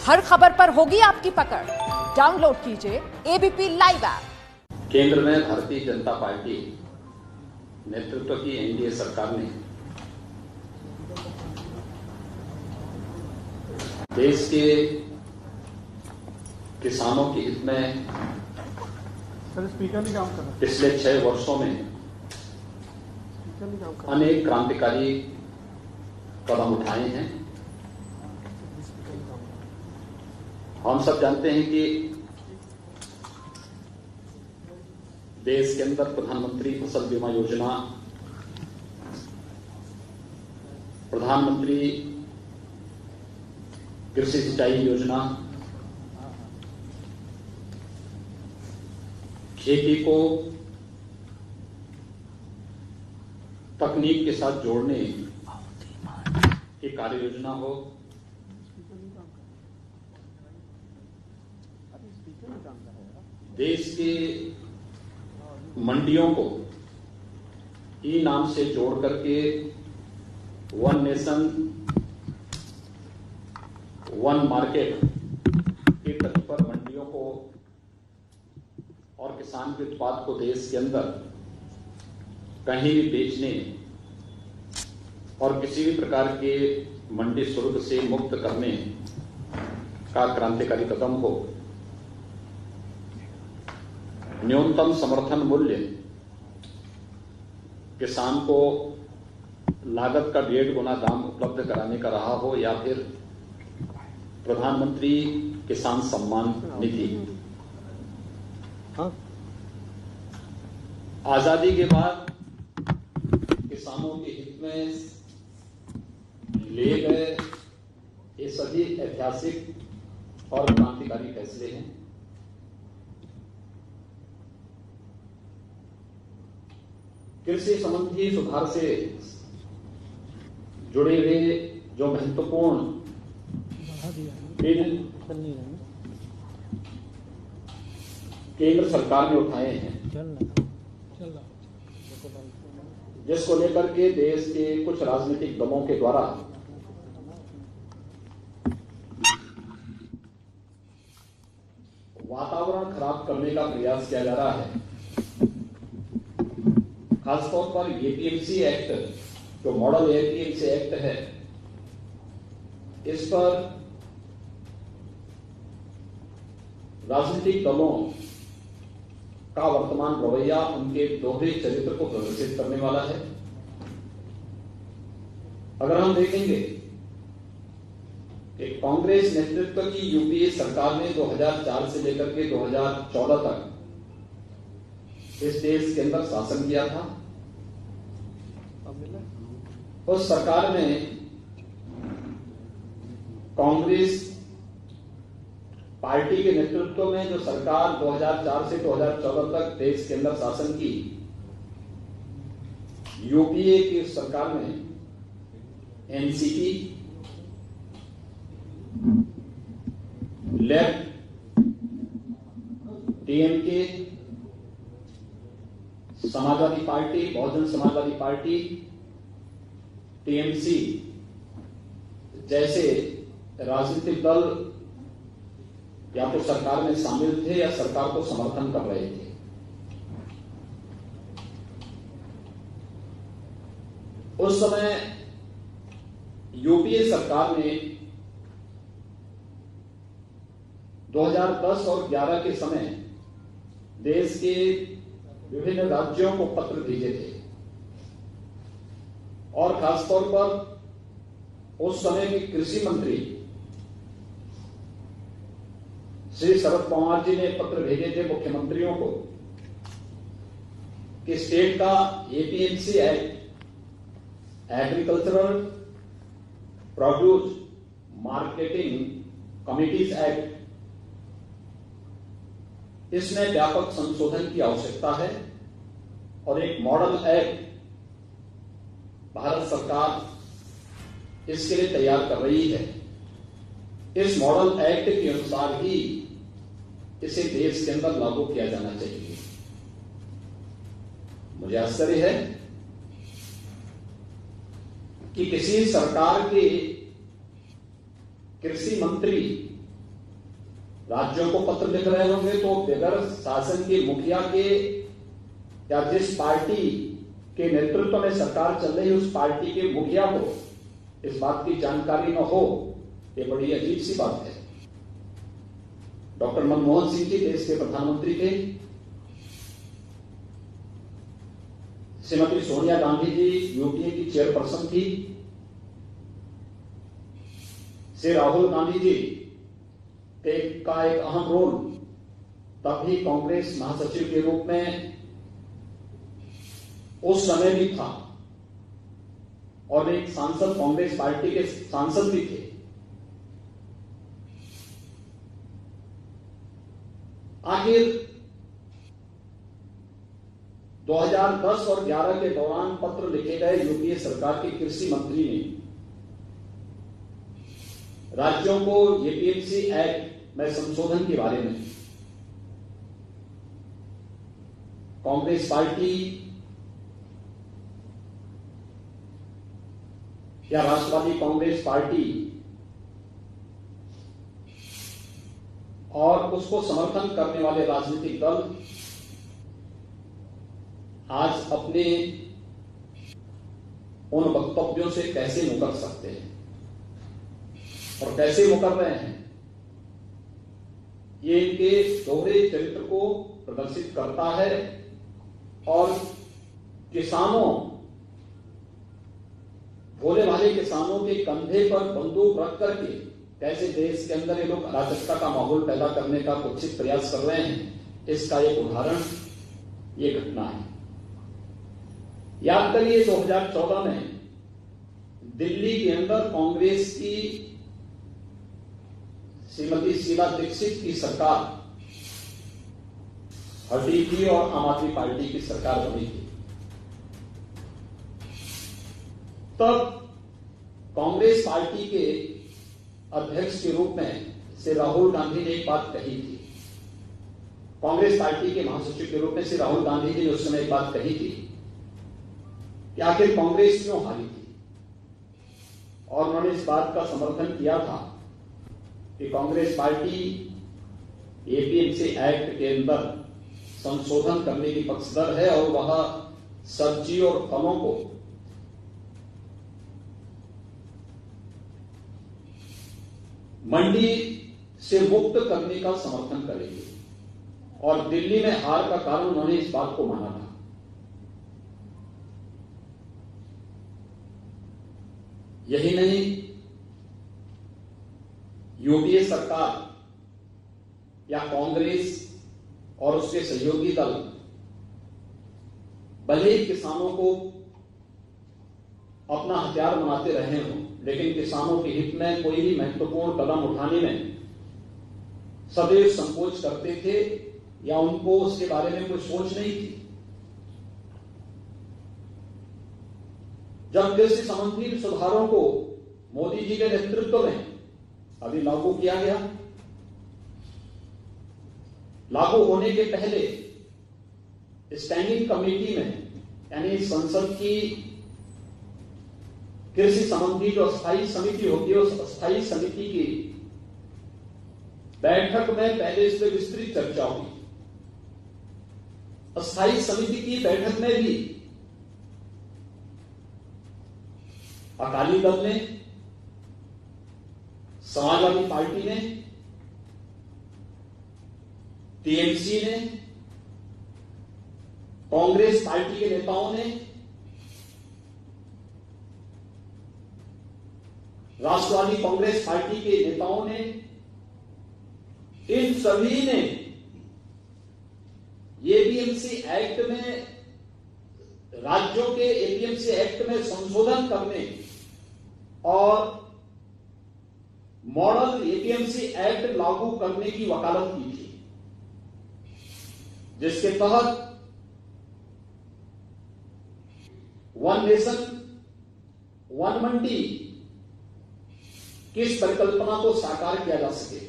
हर खबर पर होगी आपकी पकड़। डाउनलोड कीजिए एबीपी लाइव ऐप। केंद्र में भारतीय जनता पार्टी नेतृत्व की एनडीए सरकार ने देश के किसानों के हित में पिछले 6 वर्षों में अनेक क्रांतिकारी कदम उठाए हैं। हम सब जानते हैं कि देश के अंदर प्रधानमंत्री फसल बीमा योजना, प्रधानमंत्री कृषि सिंचाई योजना, खेती को तकनीक के साथ जोड़ने की कार्य योजना हो, देश के मंडियों को ई नाम से जोड़ करके वन नेशन वन मार्केट के तर्ज पर मंडियों को और किसान के उत्पाद को देश के अंदर कहीं भी बेचने और किसी भी प्रकार के मंडी शुल्क से मुक्त करने का क्रांतिकारी कदम हो। न्यूनतम समर्थन मूल्य किसान को लागत का 1.5 गुना दाम उपलब्ध कराने का रहा हो, या फिर प्रधानमंत्री किसान सम्मान निधि। आजादी के बाद किसानों के हित में लिए गए ये सभी ऐतिहासिक और क्रांतिकारी फैसले हैं। कृषि संबंधी सुधार से जुड़े हुए जो महत्वपूर्ण बिल केंद्र सरकार ने उठाए हैं, जिसको लेकर के देश के कुछ राजनीतिक दलों के द्वारा वातावरण खराब करने का प्रयास किया जा रहा है। खासतौर पर एपीएमसी एक्ट, जो मॉडल एपीएमसी एक्ट है, इस पर राजनीतिक दलों का वर्तमान रवैया उनके दोहरे चरित्र को प्रदर्शित करने वाला है। अगर हम देखेंगे कि कांग्रेस नेतृत्व की यूपीए सरकार ने 2004 से लेकर के 2014 तक इस देश के अंदर शासन किया था। उस सरकार ने कांग्रेस पार्टी के नेतृत्व में जो सरकार 2004 से 2014 तक देश के अंदर शासन की, यूपीए की सरकार में NCP, left, टीएमके, Samajwadi party, Bahujan Samajwadi party, TMC जैसे राजनीतिक दल या तो सरकार में शामिल थे या सरकार को समर्थन कर रहे थे। उस समय यूपीए सरकार ने 2010 और 11 के समय देश के विभिन्न राज्यों को पत्र भेजे थे, और खासतौर पर उस समय के कृषि मंत्री श्री शरद पवार जी ने पत्र भेजे थे मुख्यमंत्रियों को कि स्टेट का APMC act, agricultural produce marketing committees act, इसमें व्यापक संशोधन की आवश्यकता है और एक मॉडल एक्ट भारत सरकार इसके लिए तैयार कर रही है। इस मॉडल एक्ट के अनुसार ही इसे देश के अंदर लागू किया जाना चाहिए। मुझे आश्चर्य है कि किसी सरकार के कृषि मंत्री राज्यों को पत्र लिख रहे होंगे तो बगैर शासन के मुखिया के या जिस पार्टी के नेतृत्व में सरकार चल रही है उस पार्टी के मुखिया को इस बात की जानकारी न हो, ये बड़ी अजीब सी बात है। डॉक्टर मनमोहन सिंह जी देश के प्रधानमंत्री थे, श्रीमती सोनिया गांधी जी यूपीए की चेयरपर्सन थी, श्री राहुल गांधी जी का एक अहम रोल तब भी कांग्रेस महासचिव के रूप में उस समय भी था और एक सांसद कांग्रेस पार्टी के सांसद भी थे। आखिर 2010 और 11 के दौरान पत्र लिखे गए यूपीए सरकार के कृषि मंत्री ने राज्यों को एपीएमसी एक्ट में संशोधन के बारे में कांग्रेस पार्टी या राष्ट्रवादी कांग्रेस पार्टी और उसको समर्थन करने वाले राजनीतिक दल आज अपने उन वक्तव्यों से कैसे मुकर सकते हैं और कैसे मुकर रहे हैं, ये इनके दोहरे चरित्र को प्रदर्शित करता है और किसानों, भोले भाले किसानों के कंधे पर बंदूक रख करके कैसे देश के अंदर ये लोग अराजकता का माहौल पैदा करने का कुत्सित प्रयास कर रहे हैं, इसका एक उदाहरण ये घटना है। याद करिए 2014 में दिल्ली के अंदर कांग्रेस की श्रीमती शीला दीक्षित की सरकार हटी थी और आम आदमी पार्टी की सरकार बनी थी। तब कांग्रेस पार्टी के अध्यक्ष के रूप में श्री राहुल गांधी ने एक बात कही थी। कांग्रेस पार्टी के महासचिव के रूप में श्री राहुल गांधी जी ने उस समय एक बात कही थी कि आखिर कांग्रेस क्यों हारी थी, और उन्होंने इस बात का समर्थन किया था कि कांग्रेस पार्टी एपीएमसी एक्ट के अंदर संशोधन करने की पक्षधर है और वह सब्जी और फलों को मंडी से मुक्त करने का समर्थन करेगी, और दिल्ली में हार का कारण उन्होंने इस बात को माना था। यही नहीं, यूपीए सरकार या कांग्रेस और उसके सहयोगी दल भले ही किसानों को अपना हथियार बनाते रहे हों, लेकिन किसानों के हित में कोई भी महत्वपूर्ण कदम उठाने में सदैव संकोच करते थे या उनको उसके बारे में कोई सोच नहीं थी। जब कृषि संबंधी सुधारों को मोदी जी के नेतृत्व में अभी लागू किया गया, लागू होने के पहले स्टैंडिंग कमेटी में यानी संसद की कृषि संबंधी जो स्थायी समिति होती है, उस स्थायी समिति की बैठक में पहले इस पर विस्तृत चर्चा हुई। स्थायी समिति की बैठक में भी अकाली दल ने, समाजवादी पार्टी ने, टीएमसी ने, कांग्रेस पार्टी के नेताओं ने, राष्ट्रवादी कांग्रेस पार्टी के नेताओं ने, इन सभी ने एपीएमसी एक्ट में, राज्यों के एपीएमसी एक्ट में संशोधन करने और मॉडल एपीएमसी एक्ट लागू करने की वकालत की थी, जिसके तहत वन नेशन वन मंडी की इस परिकल्पना को साकार किया जा सके।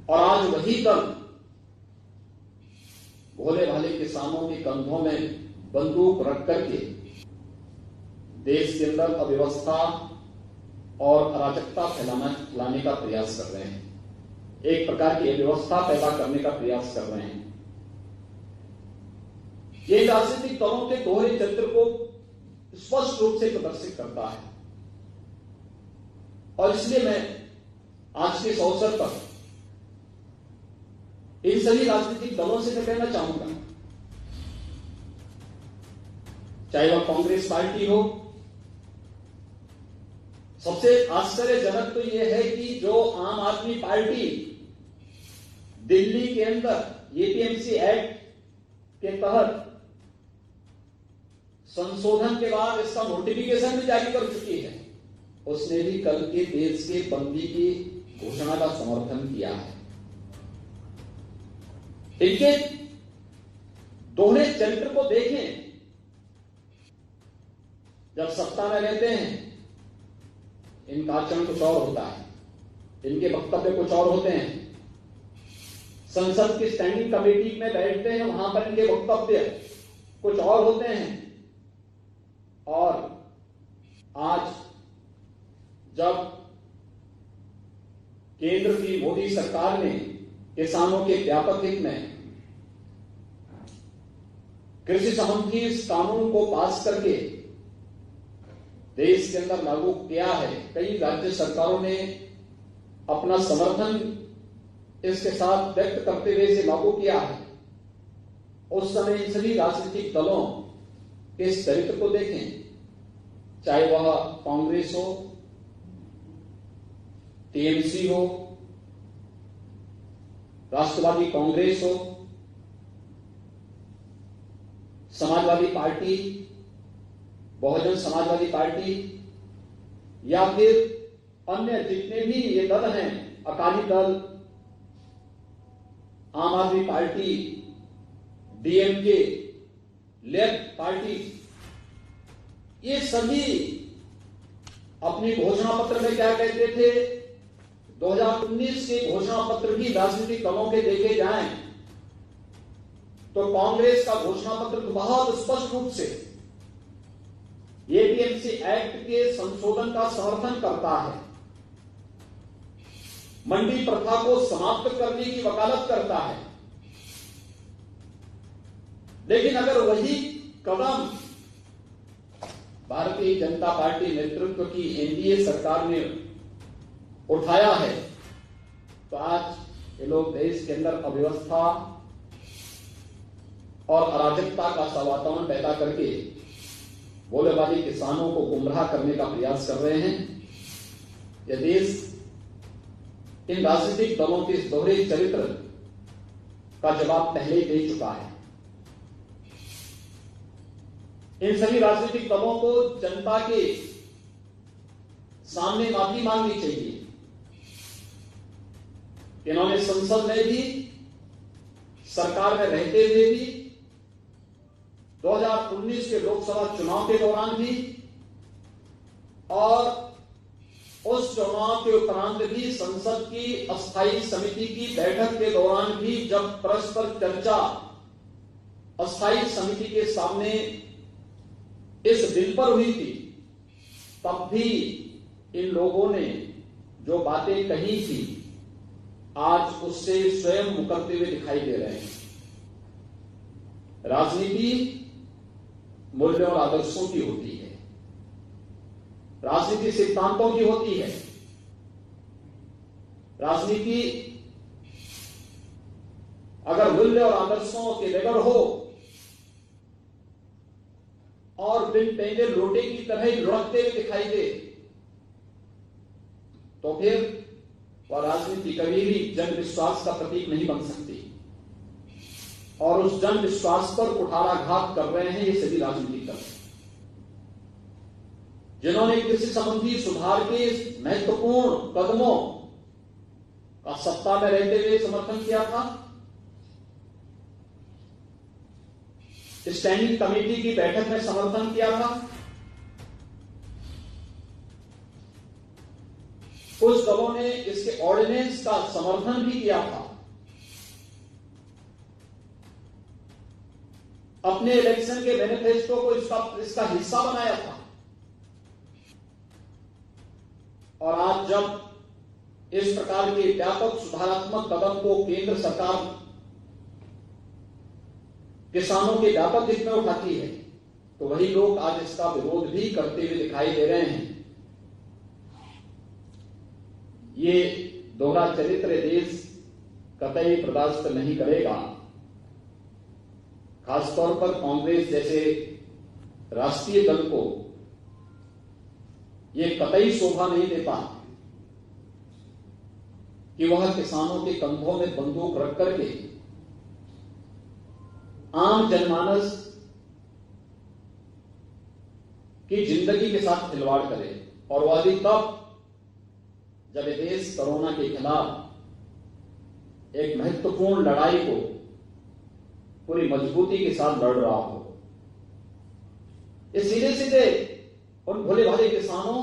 और आज वही दल भोले भाले किसानों के कंधों में बंदूक रख करके देश के अंदर अव्यवस्था और अराजकता फैलाने का प्रयास कर रहे हैं, एक प्रकार की अव्यवस्था पैदा करने का प्रयास कर रहे हैं। ये राजनीतिक दलों के दोहरे चरित्र को स्पष्ट रूप से प्रदर्शित करता है और इसलिए मैं आज के इस अवसर पर इन सभी राजनीतिक दलों से मैं कहना चाहूंगा, चाहे वह कांग्रेस पार्टी हो। सबसे आश्चर्यजनक तो यह है कि जो आम आदमी पार्टी दिल्ली के अंदर एपीएमसी एक्ट के तहत संशोधन के बाद इसका नोटिफिकेशन भी जारी कर चुकी है, उसने भी कल के देश के बंदी की घोषणा का समर्थन किया है। इनके दोहरे चरित्र को देखें। जब सत्ता में रहते हैं इनका आचरण कुछ और होता है, इनके वक्तव्य कुछ और होते हैं। संसद की स्टैंडिंग कमेटी में बैठते हैं, वहां पर इनके वक्तव्य कुछ और होते हैं। और आज जब केंद्र की मोदी सरकार ने किसानों के व्यापक हित में कृषि संबंधी इस कानून को पास करके देश के अंदर लागू किया है, कई राज्य सरकारों ने अपना समर्थन इसके साथ व्यक्त करते हुए इसे लागू किया है। उस समय इन सभी राजनीतिक दलों के इस चरित्र को देखें, चाहे वह कांग्रेस हो, टीएमसी हो, राष्ट्रवादी कांग्रेस हो, समाजवादी पार्टी, बहुजन समाजवादी पार्टी या फिर अन्य जितने भी ये दल हैं, अकाली दल, आम आदमी पार्टी, डीएमके, लेफ्ट पार्टी, ये सभी अपनी घोषणा पत्र में क्या कहते थे? 2019 के घोषणा पत्र भी राजनीतिक दलों के देखे जाएं तो कांग्रेस का घोषणा पत्र तो बहुत स्पष्ट रूप से एपीएमसी एक्ट के संशोधन का समर्थन करता है, मंडी प्रथा को समाप्त करने की वकालत करता है। लेकिन अगर वही कदम भारतीय जनता पार्टी नेतृत्व की एनडीए सरकार ने उठाया है तो आज ये लोग देश के अंदर अव्यवस्था और अराजकता का सा वातावरण पैदा करके भोले भाले किसानों को गुमराह करने का प्रयास कर रहे हैं। यह देश इन राजनीतिक दलों के इस दोहरे चरित्र का जवाब पहले ही दे चुका है। इन सभी राजनीतिक दलों को जनता के सामने माफी मांगनी चाहिए। इन्होंने संसद में भी, सरकार में रहते हुए भी, 2019 के लोकसभा चुनाव के दौरान भी और उस चुनाव के उपरांत भी संसद की अस्थायी समिति की बैठक के दौरान भी जब परस्पर चर्चा अस्थायी समिति के सामने इस बिल पर हुई थी, तब भी इन लोगों ने जो बातें कही थी आज उससे स्वयं मुकरते हुए दिखाई दे रहे हैं। राजनीति मूल्यों और आदर्शों की होती है, राजनीति सिद्धांतों की होती है। राजनीति अगर मूल्य और आदर्शों के बगैर हो और बिन पेंगे लोटे की तरह ही लुढ़कते हुए दिखाई दे तो फिर वह राजनीति कभी भी जन विश्वास का प्रतीक नहीं बन सकती। और उस जन विश्वास पर कुठाराघात कर रहे हैं ये सभी राजनीतिक दल, जिन्होंने कृषि संबंधी सुधार के महत्वपूर्ण कदमों का सत्ता में रहते हुए समर्थन किया था। स्टैंडिंग कमेटी की बैठक में समर्थन किया था। कुछ दलों ने इसके ऑर्डिनेंस का समर्थन भी किया था। अपने इलेक्शन के मैनिफेस्टो को इसका हिस्सा बनाया था और आज जब इस प्रकार के व्यापक सुधारात्मक कदम को केंद्र सरकार किसानों के व्यापक हित में उठाती है, तो वही लोग आज इसका विरोध भी करते हुए दिखाई दे रहे हैं। ये दोहरा चरित्र देश कतई बर्दाश्त नहीं करेगा। खासतौर पर कांग्रेस जैसे राष्ट्रीय दल को यह कतई शोभा नहीं देता कि वह किसानों के कंधों में बंदूक रख करके आम जनमानस की जिंदगी के साथ खिलवाड़ करे, और वह भी तब जब ये देश कोरोना के खिलाफ एक महत्वपूर्ण लड़ाई को पूरी मजबूती के साथ लड़ रहा हो। ये सीधे सीधे उन भोले भाले किसानों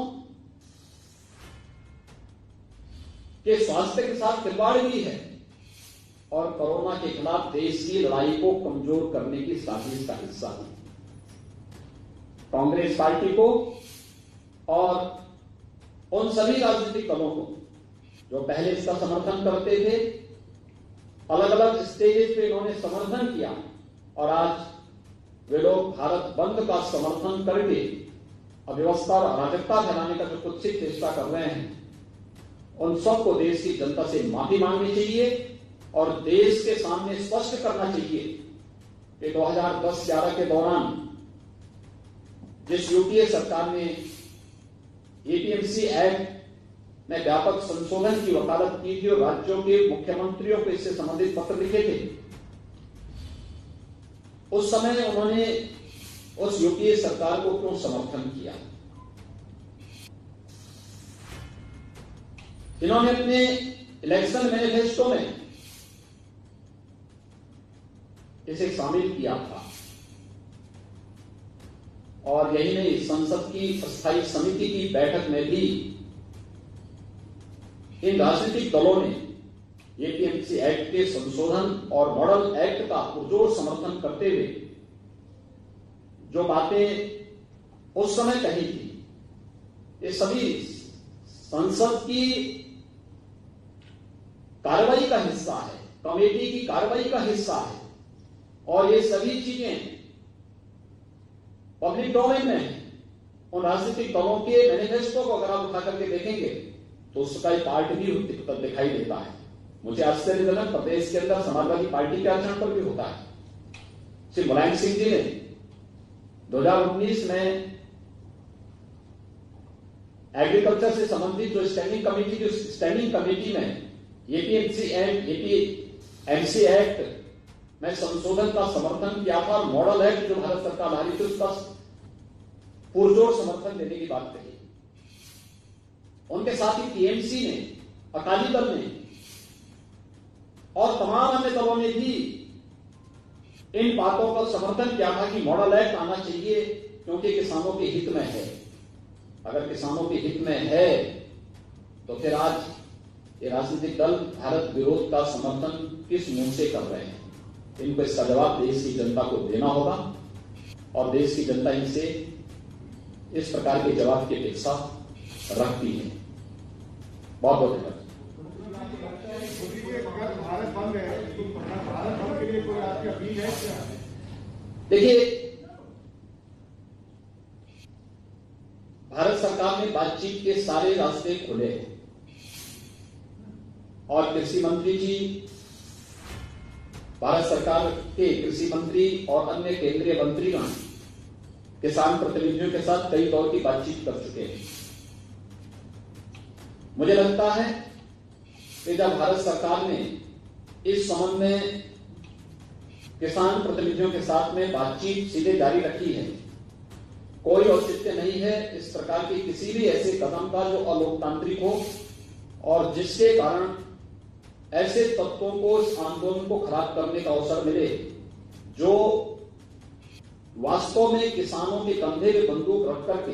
के स्वास्थ्य के साथ खिलवाड़ भी है और कोरोना के खिलाफ देश की लड़ाई को कमजोर करने की साजिश का हिस्सा है। कांग्रेस पार्टी को और उन सभी राजनीतिक दलों को जो पहले इसका समर्थन करते थे, अलग अलग स्टेजेस पे इन्होंने समर्थन किया, और आज वे लोग भारत बंद का समर्थन करके अव्यवस्था और अराजकता फैलाने का जो कुत्सित चेष्टा कर रहे हैं, उन सबको देश की जनता से माफी मांगनी चाहिए और देश के सामने स्पष्ट करना चाहिए कि 2010-11 के दौरान जिस यूपीए सरकार ने एपीएमसी एक्ट में व्यापक संशोधन की वकालत की थी और राज्यों के मुख्यमंत्रियों को इससे संबंधित पत्र लिखे थे, उस समय उन्होंने उस यूपीए सरकार को क्यों समर्थन किया? इन्होंने अपने इलेक्शन मैनिफेस्टो में इसे शामिल किया था, और यही नहीं, संसद की स्थायी समिति की बैठक में भी इन राजनीतिक दलों ने एपीएमसी एक्ट के संशोधन और मॉडल एक्ट का पुरजोर समर्थन करते हुए जो बातें उस समय कही थी, ये सभी संसद की कार्रवाई का हिस्सा है, कमेटी की कार्रवाई का हिस्सा है, और ये सभी चीजें पब्लिक डोमेन में है। उन राजनीतिक दलों के मैनिफेस्टो को अगर आप उठा करके देखेंगे तो उसका एक पार्ट भी दिखाई देता है। मुझे आश्चर्यजनक प्रदेश के अंदर समाजवादी पार्टी के आचरण पर भी होता है। श्री मुलायम सिंह जी ने 2019 में एग्रीकल्चर से संबंधित जो स्टैंडिंग कमेटी में एपीएमसी एक्ट में संशोधन का समर्थन किया था, और मॉडल एक्ट जो भारत सरकार ला रही थी उसका पुरजोर समर्थन देने की बात कही। उनके साथ ही टीएमसी ने, अकाली दल ने और तमाम अन्य दलों ने भी इन बातों का समर्थन किया था कि मॉडल एक्ट आना चाहिए, क्योंकि किसानों के हित में है। अगर किसानों के हित में है तो फिर आज ये राजनीतिक दल भारत विरोध का समर्थन किस मुंह से कर रहे हैं? इनको इसका जवाब देश की जनता को देना होगा, और देश की जनता इनसे इस प्रकार के जवाब की अपेक्षा रखती है। बहुत बहुत धन्यवाद। देखिए, भारत सरकार ने बातचीत के सारे रास्ते खोले हैं, और कृषि मंत्री जी, भारत सरकार के कृषि मंत्री और अन्य केंद्रीय मंत्रीगण किसान प्रतिनिधियों के साथ कई दौर की बातचीत कर चुके हैं। मुझे लगता है कि जब भारत सरकार ने इस संबंध में किसान प्रतिनिधियों के साथ में बातचीत सीधे जारी रखी है, कोई औचित्य नहीं है इस प्रकार के किसी भी ऐसे कदम का जो अलोकतांत्रिक हो और जिसके कारण ऐसे तत्वों को इस आंदोलन को खराब करने का अवसर मिले जो वास्तव में किसानों के कंधे में बंदूक रख करके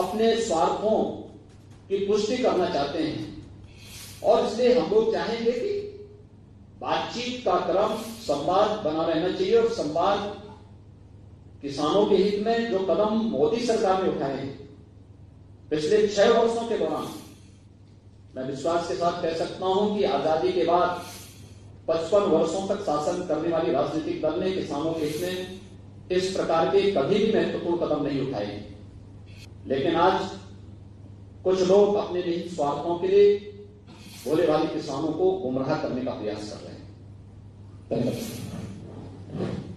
अपने स्वार्थों की पुष्टि करना चाहते हैं। और इसलिए हम लोग चाहेंगे कि बातचीत का क्रम, संवाद बना रहना चाहिए, और संवाद किसानों के हित में जो कदम मोदी सरकार ने उठाए हैं पिछले 6 वर्षों के दौरान मैं विश्वास के साथ कह सकता हूं कि आजादी के बाद 55 वर्षों तक शासन करने वाली राजनीतिक दल ने किसानों के हित में इस प्रकार के कभी भी महत्वपूर्ण कदम नहीं उठाए। लेकिन आज कुछ लोग अपने निहित स्वार्थों के लिए भोले भाले किसानों को गुमराह करने का प्रयास कर रहे हैं। धन्यवाद।